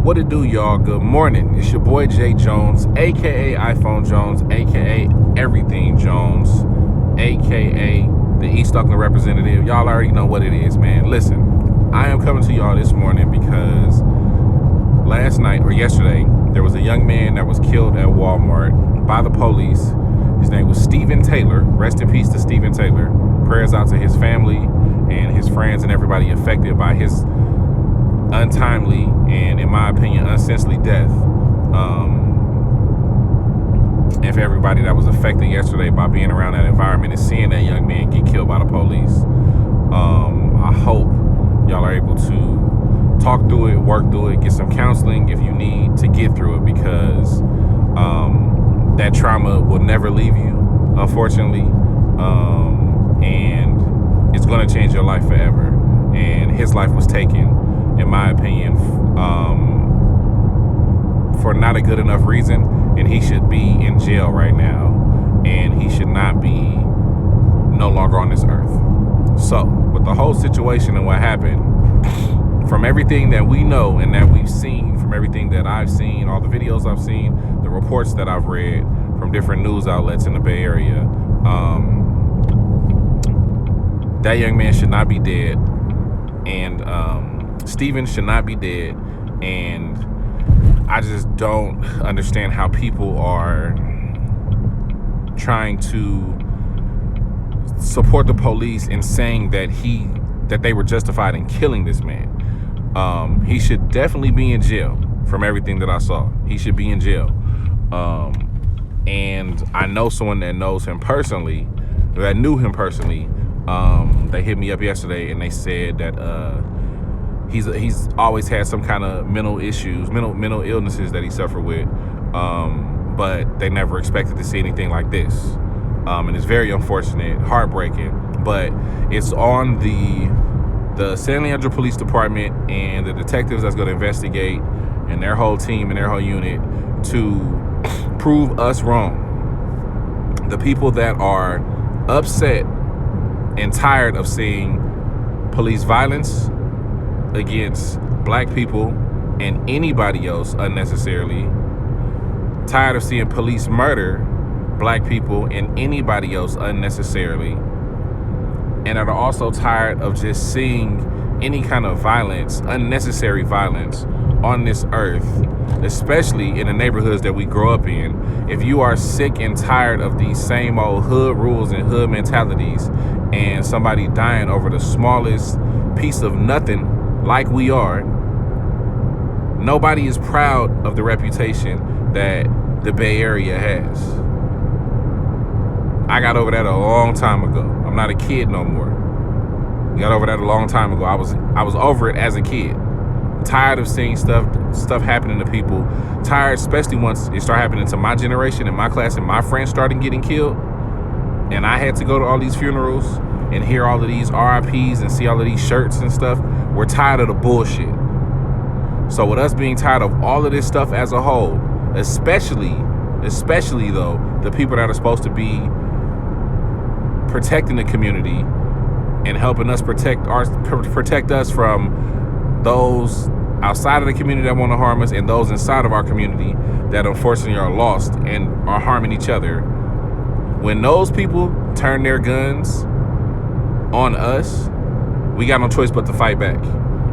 What it do, y'all? Good morning. It's your boy Jay Jones, aka iPhone Jones, aka Everything Jones, aka the East Oakland representative. Y'all already know what it is, man. Listen, I am coming to y'all this morning because last night or yesterday there was a young man that was killed at Walmart by the police. His name was Stephen Taylor. Rest in peace to Stephen Taylor. Prayers out to his family and his friends and everybody affected by his untimely and, in my opinion, unsensible death. And for everybody that was affected yesterday by being around that environment and seeing that young man get killed by the police, I hope y'all are able to talk through it, work through it, get some counseling if you need to get through it, because that trauma will never leave you, unfortunately, and it's going to change your life forever. And his life was taken, in my opinion, for not a good enough reason, and he should be in jail right now, and he should not be no longer on this earth. So, with the whole situation and what happened, from everything that we know and that we've seen, from everything that I've seen, all the videos I've seen, the reports that I've read from different news outlets in the Bay Area, that young man should not be dead, and Stephen should not be dead, and I just don't understand how people are trying to support the police in saying that they were justified in killing this man. He should definitely be in jail. From everything that I saw, he should be in jail. And I know someone that knows him personally, that knew him personally. They hit me up yesterday and they said that he's always had some kind of mental issues, mental illnesses that he suffered with, but they never expected to see anything like this. And it's very unfortunate, heartbreaking, but it's on the San Leandro Police Department and the detectives that's going to investigate, and their whole team and their whole unit, to prove us wrong. The people that are upset and tired of seeing police violence against black people and anybody else unnecessarily, tired of seeing police murder black people and anybody else unnecessarily, and are also tired of just seeing any kind of violence, unnecessary violence on this earth, especially in the neighborhoods that we grow up in. If you are sick and tired of these same old hood rules and hood mentalities, and somebody dying over the smallest piece of nothing like we are, nobody is proud of the reputation that the Bay Area has. I got over that a long time ago. I'm not a kid no more. Got over that a long time ago. I was over it as a kid. Tired of seeing stuff happening to people. Tired, especially once it started happening to my generation and my class, and my friends started getting killed, and I had to go to all these funerals and hear all of these RIPs and see all of these shirts and stuff. We're tired of the bullshit. So with us being tired of all of this stuff as a whole, especially though, the people that are supposed to be protecting the community and helping us protect us from those outside of the community that want to harm us, and those inside of our community that unfortunately are lost and are harming each other. When those people turn their guns on us, we got no choice but to fight back.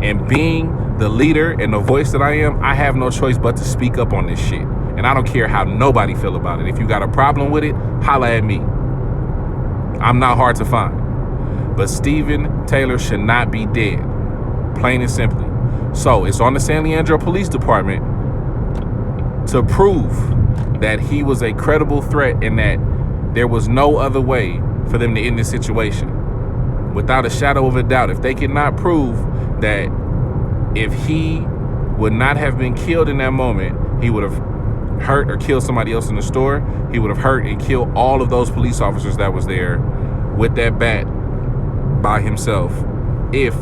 And being the leader and the voice that I am, I have no choice but to speak up on this shit. And I don't care how nobody feel about it. If you got a problem with it, holla at me. I'm not hard to find. But Stephen Taylor should not be dead, plain and simply. So it's on the San Leandro Police Department to prove that he was a credible threat and that there was no other way for them to end this situation. Without a shadow of a doubt, if they cannot prove that if he would not have been killed in that moment, he would have hurt or killed somebody else in the store, he would have hurt and killed all of those police officers that was there with that bat by himself. If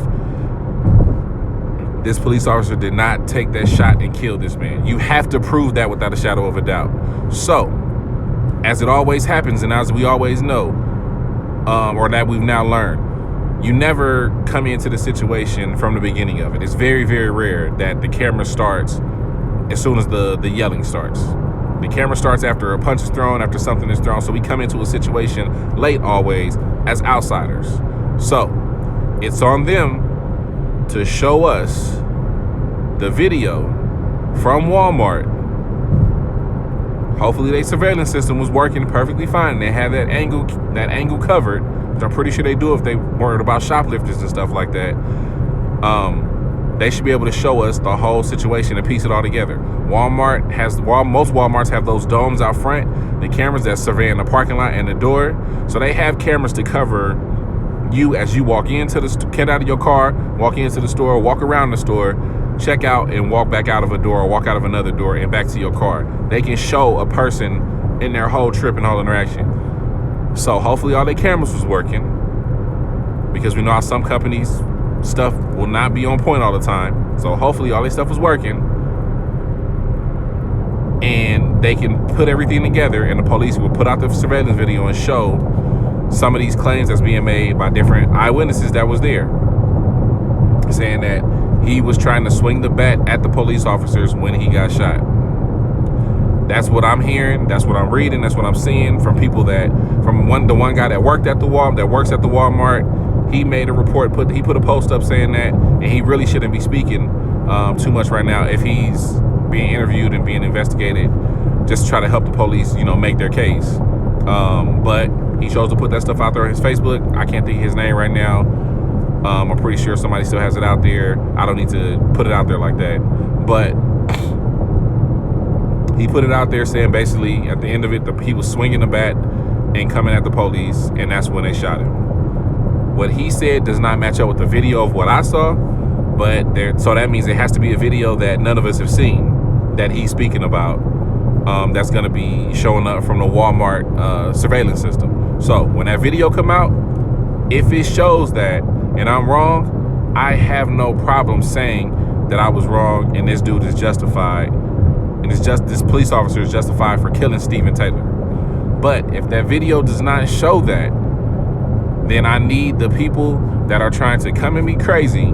this police officer did not take that shot and kill this man, you have to prove that without a shadow of a doubt. So, as it always happens, and as we always know, or that we've now learned, you never come into the situation from the beginning of it. It's very, very rare that the camera starts as soon as the yelling starts. The camera starts after a punch is thrown, after something is thrown. So we come into a situation late always as outsiders. So it's on them to show us the video from Walmart. Hopefully their surveillance system was working perfectly fine. They had that angle covered, which I'm pretty sure they do if they worried about shoplifters and stuff like that. They should be able to show us the whole situation and piece it all together. Most Walmarts have those domes out front, the cameras that surveying the parking lot and the door. So they have cameras to cover you as you walk into get out of your car, walk into the store, walk around the store, check out and walk back out of a door or walk out of another door and back to your car. They can show a person in their whole trip and whole interaction. So hopefully all their cameras was working, because we know how some companies stuff will not be on point all the time. So hopefully all their stuff was working and they can put everything together, and the police will put out the surveillance video and show some of these claims that's being made by different eyewitnesses that was there, saying that he was trying to swing the bat at the police officers when he got shot. That's what I'm hearing. That's what I'm reading. That's what I'm seeing from people the one guy that works at the Walmart. He made a report. He put a post up saying that, and he really shouldn't be speaking too much right now if he's being interviewed and being investigated, just to try to help the police, make their case. But he chose to put that stuff out there on his Facebook. I can't think of his name right now. I'm pretty sure somebody still has it out there. I don't need to put it out there like that. But he put it out there saying basically at the end of it, he was swinging the bat and coming at the police, and that's when they shot him. What he said does not match up with the video of what I saw, so that means it has to be a video that none of us have seen that he's speaking about. That's going to be showing up from the Walmart surveillance system. So when that video come out, if it shows that and I'm wrong, I have no problem saying that I was wrong and this dude is justified, and this police officer is justified for killing Stephen Taylor. But if that video does not show that, then I need the people that are trying to come at me crazy,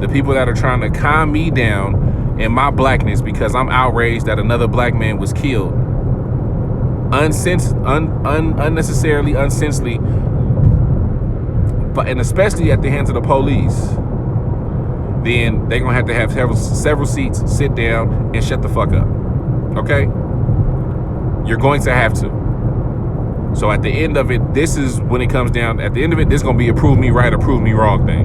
the people that are trying to calm me down in my blackness because I'm outraged that another black man was killed unnecessarily, unsensibly, and especially at the hands of the police, then they're going to have several seats, sit down, and shut the fuck up. Okay? You're going to have to. So at the end of it, this is when it comes down. At the end of it, this is going to be a prove me right or prove me wrong thing.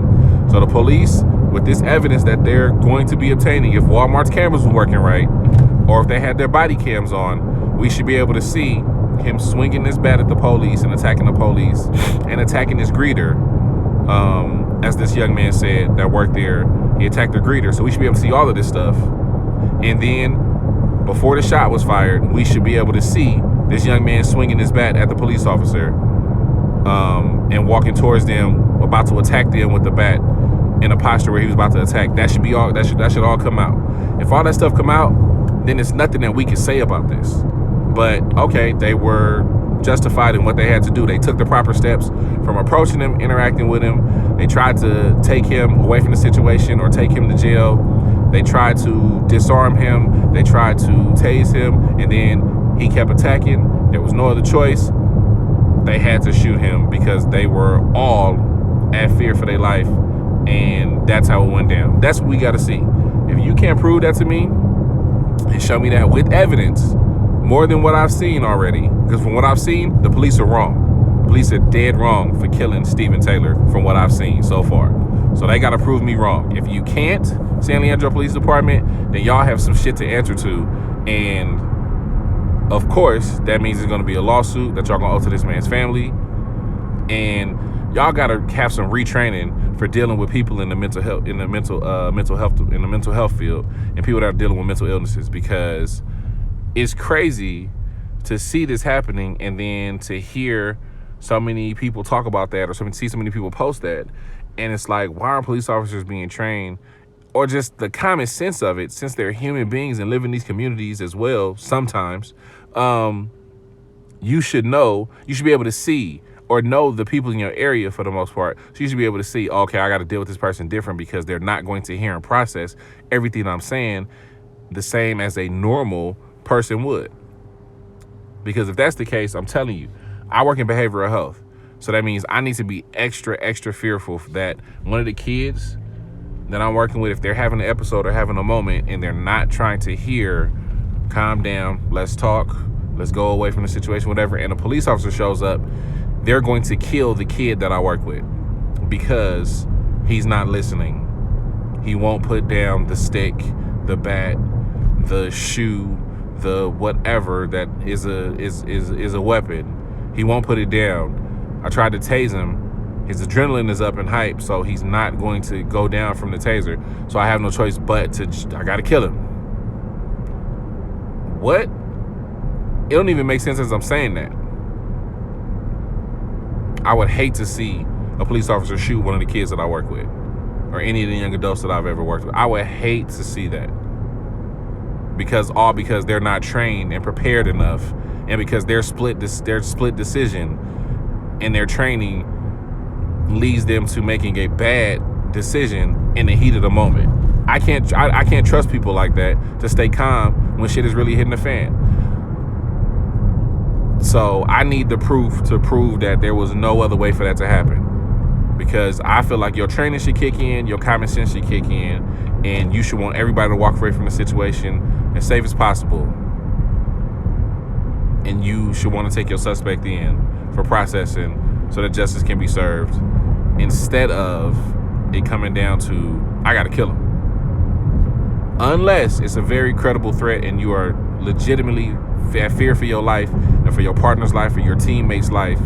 So the police, with this evidence that they're going to be obtaining, if Walmart's cameras were working right, or if they had their body cams on, we should be able to see him swinging this bat at the police and attacking the police and attacking this greeter. As this young man said that worked there, he attacked the greeter. So we should be able to see all of this stuff. And then before the shot was fired, we should be able to see this young man swinging his bat at the police officer and walking towards them, about to attack them with the bat in a posture where he was about to attack. That should be all. That should all come out. If all that stuff come out, then it's nothing that we can say about this. But okay, they were justified in what they had to do. They took the proper steps from approaching him, interacting with him. They tried to take him away from the situation or take him to jail. They tried to disarm him. They tried to tase him, and then he kept attacking. There was no other choice. They had to shoot him because they were all at fear for their life, and that's how it went down. That's what we got to see. If you can't prove that to me and show me that with evidence, more than what I've seen already, because from what I've seen, the police are wrong. The police are dead wrong for killing Stephen Taylor from what I've seen so far. So they got to prove me wrong. If you can't, San Leandro Police Department, then y'all have some shit to answer to. And of course, that means there's going to be a lawsuit that y'all going to owe to this man's family. And y'all got to have some retraining for dealing with people in the mental health field, and people that are dealing with mental illnesses, because it's crazy to see this happening and then to hear so many people talk about that, or see so many people post that. And it's like, why aren't police officers being trained? Or just the common sense of it, since they're human beings and live in these communities as well sometimes, you should be able to see or know the people in your area for the most part. So you should be able to see, okay, I got to deal with this person different because they're not going to hear and process everything I'm saying the same as a normal person would. Because if that's the case, I'm telling you, I work in behavioral health. So that means I need to be extra, extra fearful that one of the kids that I'm working with, if they're having an episode or having a moment and they're not trying to hear, calm down, let's talk, let's go away from the situation, whatever, and a police officer shows up, they're going to kill the kid that I work with because he's not listening. He won't put down the stick, the bat, the shoe, the whatever that is a weapon. He won't put it down. I tried to tase him. His adrenaline is up and hype, so he's not going to go down from the taser. So I have no choice but I gotta kill him. What? It don't even make sense as I'm saying that. I would hate to see a police officer shoot one of the kids that I work with or any of the young adults that I've ever worked with. I would hate to see that. Because they're not trained and prepared enough, and because their split decision and their training leads them to making a bad decision in the heat of the moment. I can't trust people like that to stay calm when shit is really hitting the fan. So I need the proof to prove that there was no other way for that to happen. Because I feel like your training should kick in, your common sense should kick in, and you should want everybody to walk away from the situation as safe as possible. And you should want to take your suspect in for processing so that justice can be served, instead of it coming down to, I gotta kill him. Unless it's a very credible threat and you are legitimately at fear for your life and for your partner's life or your teammate's life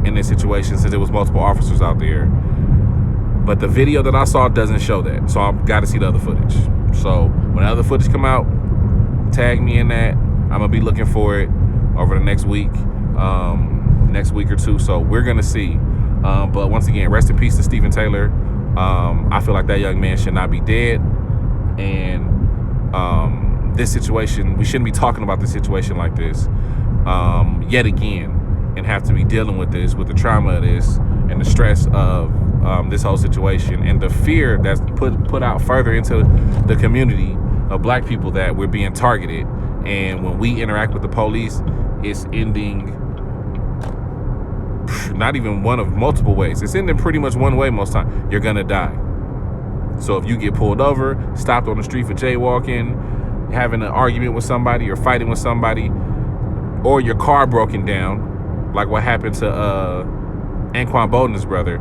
in this situation, since there was multiple officers out there. But the video that I saw doesn't show that, so I've got to see the other footage. So when the other footage come out, tag me in that. I'm gonna be looking for it over the next week or two. So we're gonna see. But once again, rest in peace to Stephen Taylor. I feel like that young man should not be dead. And this situation, we shouldn't be talking about this situation like this yet again, and have to be dealing with this, with the trauma of this and the stress of this whole situation and the fear that's put out further into the community of black people that we're being targeted. And when we interact with the police, it's ending not even one of multiple ways. It's ending pretty much one way most times. You're gonna die. So if you get pulled over, stopped on the street for jaywalking, having an argument with somebody or fighting with somebody, or your car broken down, like what happened to Anquan Bolden's brother,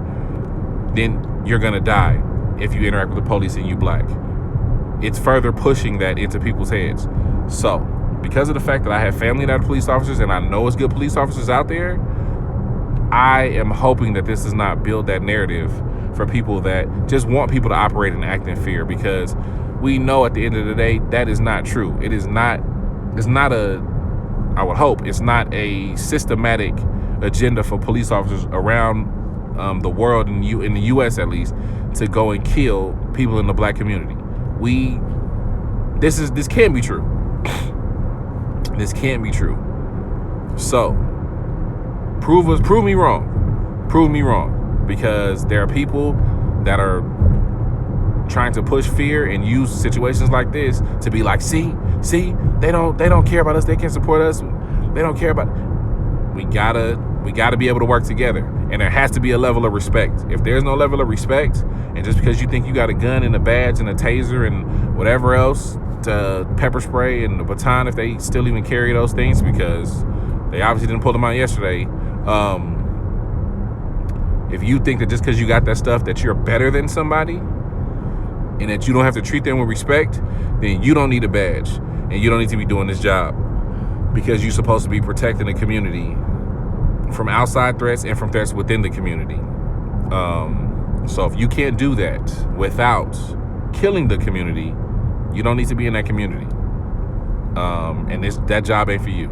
then you're gonna die if you interact with the police and you black. It's further pushing that into people's heads. So because of the fact that I have family that are police officers and I know it's good police officers out there, I am hoping that this does not build that narrative for people that just want people to operate and act in fear, because we know at the end of the day that is not true. It's not I would hope it's not a systematic agenda for police officers around the world, in the US at least, to go and kill people in the black community. This can't be true. This can't be true. So prove me wrong, because there are people that are trying to push fear and use situations like this to be like, see, they don't care about us, they can't support us, they don't care about. We gotta be able to work together, and there has to be a level of respect. If there's no level of respect, and just because you think you got a gun and a badge and a taser and whatever else, to pepper spray and a baton, if they still even carry those things, because they obviously didn't pull them out yesterday. If you think that just because you got that stuff that you're better than somebody and that you don't have to treat them with respect, then you don't need a badge and you don't need to be doing this job, because you're supposed to be protecting the community from outside threats and from threats within the community. So if you can't do that without killing the community, you don't need to be in that community. And that job ain't for you.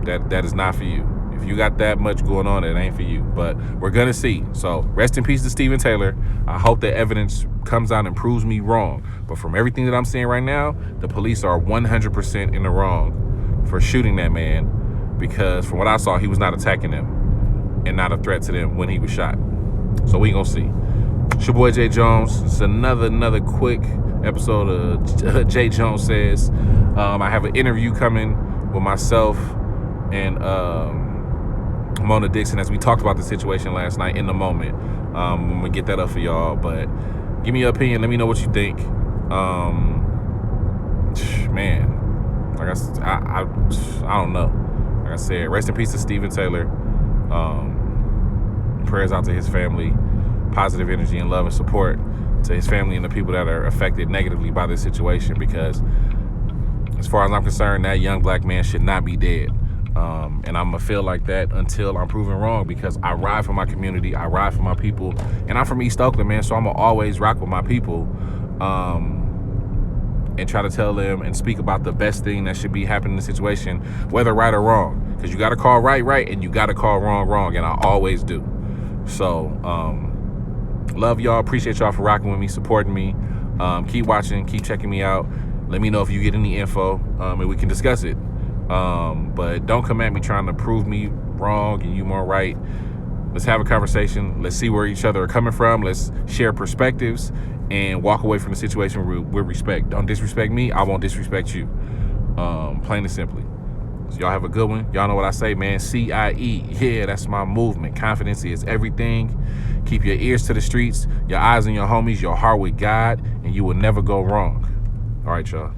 That is not for you. If you got that much going on, it ain't for you. But we're gonna see. So rest in peace to Stephen Taylor. I hope that evidence comes out and proves me wrong. But from everything that I'm seeing right now, the police are 100% in the wrong for shooting that man, because from what I saw, he was not attacking them and not a threat to them when he was shot. So we gonna see. It's your boy Jay Jones. It's another quick episode of Jay Jones Says. I have an interview coming with myself and Mona Dixon as we talked about the situation last night in the moment. I'm gonna get that up for y'all, but give me your opinion. Let me know what you think. Man, like I don't know. Like I said, rest in peace to Stephen Taylor. Prayers out to his family. Positive energy and love and support to his family and the people that are affected negatively by this situation, because as far as I'm concerned, that young black man should not be dead. And I'm gonna feel like that until I'm proven wrong, because I ride for my community, I ride for my people, and I'm from East Oakland, man, so I'm gonna always rock with my people, and try to tell them and speak about the best thing that should be happening in the situation, whether right or wrong, because you gotta call right and you gotta call wrong, and I always do. So love y'all, appreciate y'all for rocking with me, supporting me. Keep watching, keep checking me out. Let me know if you get any info, and we can discuss it. But don't come at me trying to prove me wrong and you more right. Let's have a conversation. Let's see where each other are coming from. Let's share perspectives and walk away from the situation with respect. Don't disrespect me, I won't disrespect you. Plain and simply. So y'all have a good one. Y'all know what I say, man. CIE. Yeah, that's my movement. Confidence is everything. Keep your ears to the streets, your eyes on your homies, your heart with God, and you will never go wrong. All right, y'all.